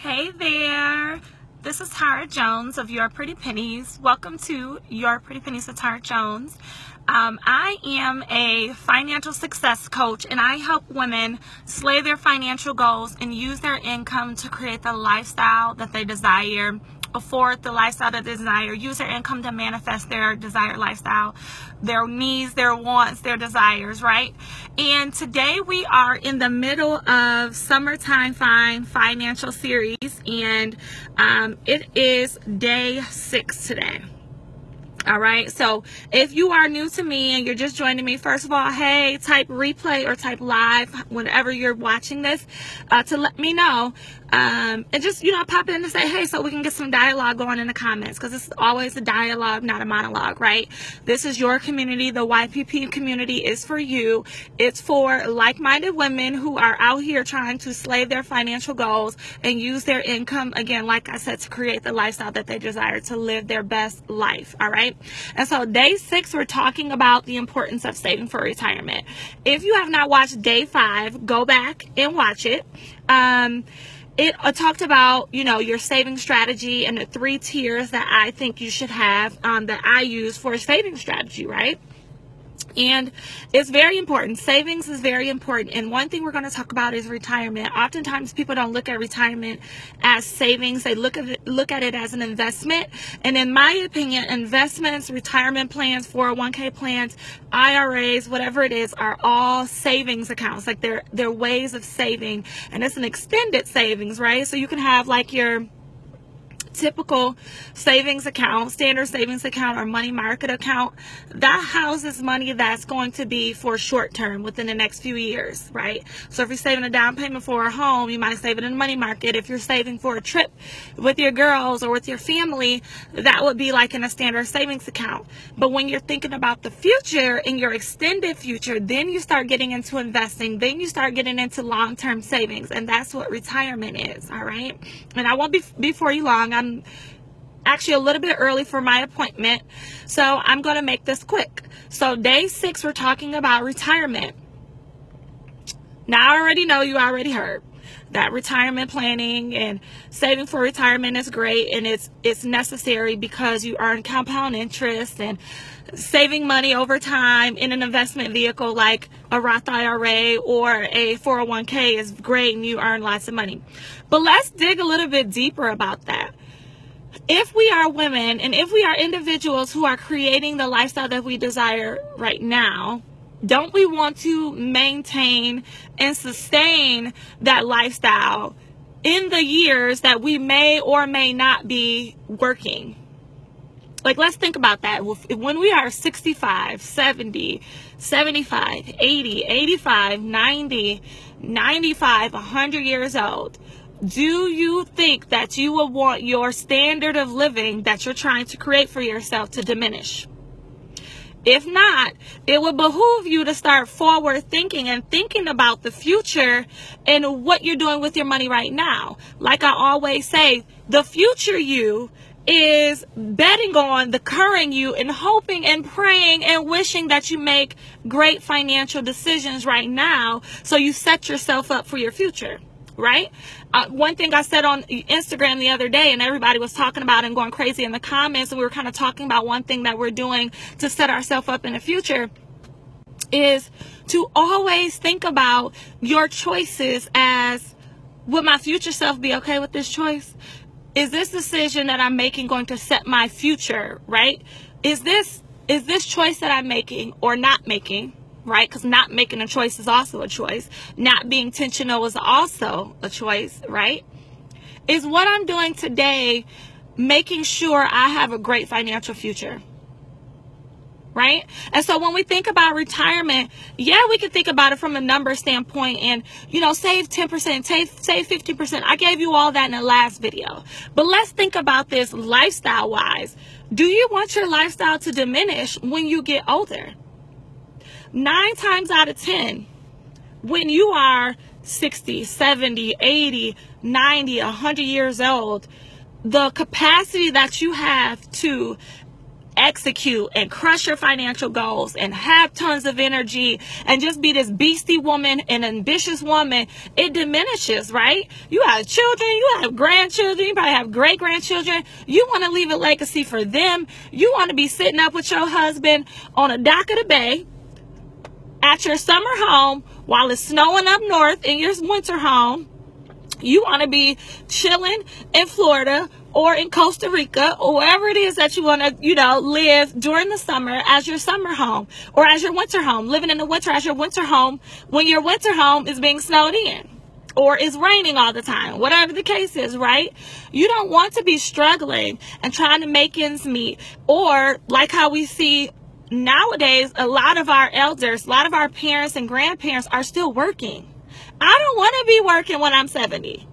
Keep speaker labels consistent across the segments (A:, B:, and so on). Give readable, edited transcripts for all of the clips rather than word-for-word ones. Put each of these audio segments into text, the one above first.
A: Hey there, this is Tara Jones of Your Pretty Pennies. Welcome to Your Pretty Pennies with Tara Jones. I am a financial success coach, and I help women slay their financial goals and use their income to create the lifestyle that they desire, afford the lifestyle that they desire, use their income to manifest their desired lifestyle, their needs, their wants, their desires, right? And today we are in the middle of Summertime Fine Financial Series, and it is day 6 today. All right, so if you are new to me and you're just joining me, first of all, hey, type replay or type live whenever you're watching this to let me know. And just, pop in and say, hey, so we can get some dialogue going in the comments, because it's always a dialogue, not a monologue, right? This is your community. The YPP community is for you. It's for like-minded women who are out here trying to slay their financial goals and use their income, again, like I said, to create the lifestyle that they desire, to live their best life, all right? And so day 6, we're talking about the importance of saving for retirement. If you have not watched day 5, go back and watch it. It talked about, your saving strategy and the 3 tiers that I think you should have that I use for a saving strategy, right? And it's very important. Savings is very important. And one thing we're going to talk about is retirement. Oftentimes people don't look at retirement as savings. They look at it as an investment. And in my opinion, investments, retirement plans, 401k plans, IRAs, whatever it is, are all savings accounts. Like they're ways of saving. And it's an extended savings, right? So you can have like your typical savings account, standard savings account, or money market account that houses money that's going to be for short term within the next few years, right? So if you're saving a down payment for a home, you might save it in the money market. If you're saving for a trip with your girls or with your family, that would be like in a standard savings account. But when you're thinking about the future, in your extended future, then you start getting into investing, then you start getting into long-term savings, and that's what retirement is, all right? And I won't be before you long. I'm actually a little bit early for my appointment, so I'm going to make this quick. So day 6, we're talking about retirement. Now I already know, you already heard that retirement planning and saving for retirement is great, and it's necessary because you earn compound interest, and saving money over time in an investment vehicle like a Roth IRA or a 401k is great, and you earn lots of money. But let's dig a little bit deeper about that. If we are women and if we are individuals who are creating the lifestyle that we desire right now, don't we want to maintain and sustain that lifestyle in the years that we may or may not be working? Like, let's think about that. When we are 65, 70, 75, 80, 85, 90, 95, 100 years old, do you think that you will want your standard of living that you're trying to create for yourself to diminish? If not, it would behoove you to start forward thinking and thinking about the future and what you're doing with your money right now. Like I always say, the future you is betting on the current you and hoping and praying and wishing that you make great financial decisions right now so you set yourself up for your future. Right? One thing I said on Instagram the other day, and everybody was talking about and going crazy in the comments, and we were kind of talking about one thing that we're doing to set ourselves up in the future, is to always think about your choices as, would my future self be okay with this choice? Is this decision that I'm making going to set my future, right? Is this choice that I'm making or not making, right? Because not making a choice is also a choice. Not being intentional is also a choice, right? Is what I'm doing today making sure I have a great financial future, right? And so when we think about retirement, yeah, we can think about it from a number standpoint and, save 10%, save 50%. I gave you all that in the last video. But let's think about this lifestyle-wise. Do you want your lifestyle to diminish when you get older? 9 times out of 10, when you are 60, 70, 80, 90, 100 years old, the capacity that you have to execute and crush your financial goals and have tons of energy and just be this beastie woman and ambitious woman, it diminishes, right? You have children, you have grandchildren, you probably have great grandchildren. You want to leave a legacy for them. You want to be sitting up with your husband on a dock of the bay at your summer home while it's snowing up north in your winter home. You want to be chilling in Florida or in Costa Rica or wherever it is that you want to, live during the summer as your summer home or as your winter home, living in the winter as your winter home when your winter home is being snowed in or is raining all the time, whatever the case is, right? You don't want to be struggling and trying to make ends meet, or like how we see nowadays, a lot of our elders, a lot of our parents and grandparents are still working. I don't want to be working when I'm 70.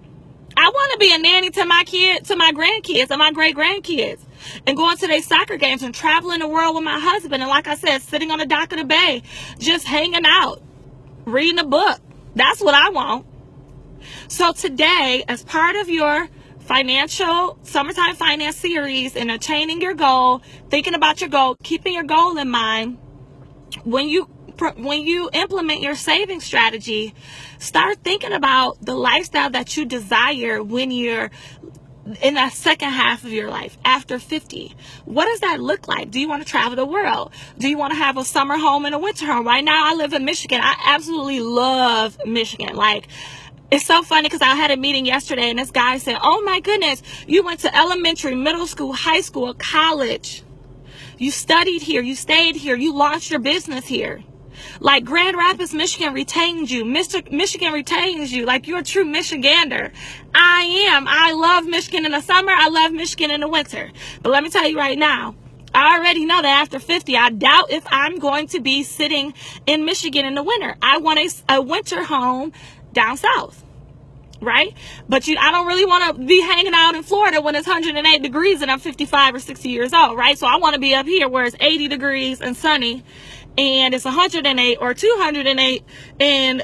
A: I want to be a nanny to my kids, to my grandkids, and my great-grandkids, and going to their soccer games and traveling the world with my husband. And like I said, sitting on the dock of the bay, just hanging out, reading a book. That's what I want. So today, as part of your financial summertime finance series and attaining your goal, thinking about your goal, keeping your goal in mind, when you implement your saving strategy, start thinking about the lifestyle that you desire when you're in that second half of your life after 50. What does that look like? Do you want to travel the world? Do you want to have a summer home and a winter home? Right now I live in Michigan. I absolutely love Michigan. It's so funny because I had a meeting yesterday and this guy said, oh my goodness, you went to elementary, middle school, high school, college. You studied here, you stayed here, you launched your business here. Like Grand Rapids, Michigan retains you. Michigan retains you. Like you're a true Michigander. I am. I love Michigan in the summer. I love Michigan in the winter. But let me tell you right now, I already know that after 50, I doubt if I'm going to be sitting in Michigan in the winter. I want a winter home down south. Right? But I don't really want to be hanging out in Florida when it's 108 degrees and I'm 55 or 60 years old, right? So I want to be up here where it's 80 degrees and sunny and it's 108 or 208 in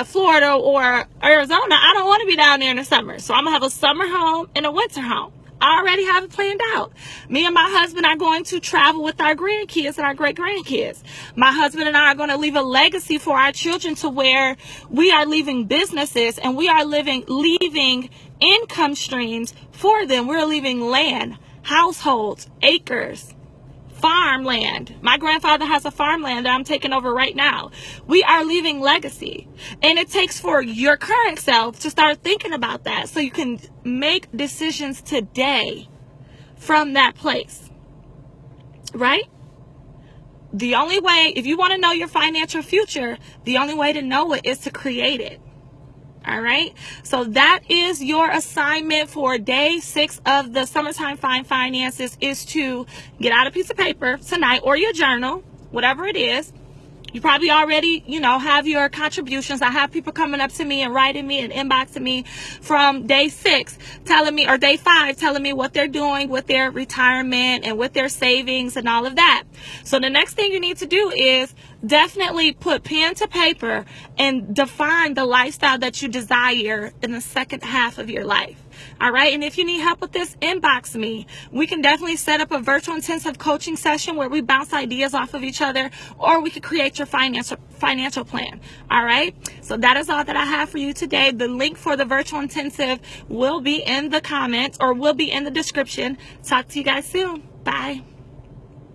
A: Florida or Arizona. I don't want to be down there in the summer. So I'm going to have a summer home and a winter home. I already have it planned out. Me and my husband are going to travel with our grandkids and our great-grandkids. My husband and I are going to leave a legacy for our children to where we are leaving businesses and we are leaving income streams for them. We're leaving land, households, acres, farmland. My grandfather has a farmland that I'm taking over right now. We are leaving legacy. And it takes for your current self to start thinking about that so you can make decisions today from that place. Right? The only way, if you want to know your financial future, the only way to know it is to create it. All right. So that is your assignment for day 6 of the Summertime Fine Finances, is to get out a piece of paper tonight or your journal, whatever it is. You probably already, have your contributions. I have people coming up to me and writing me and inboxing me from day 6 telling me, or day 5 telling me what they're doing with their retirement and with their savings and all of that. So the next thing you need to do is definitely put pen to paper and define the lifestyle that you desire in the second half of your life. All right. And if you need help with this, inbox me. We can definitely set up a virtual intensive coaching session where we bounce ideas off of each other, or we could create your financial plan. All right. So that is all that I have for you today. The link for the virtual intensive will be in the comments or will be in the description. Talk to you guys soon. Bye.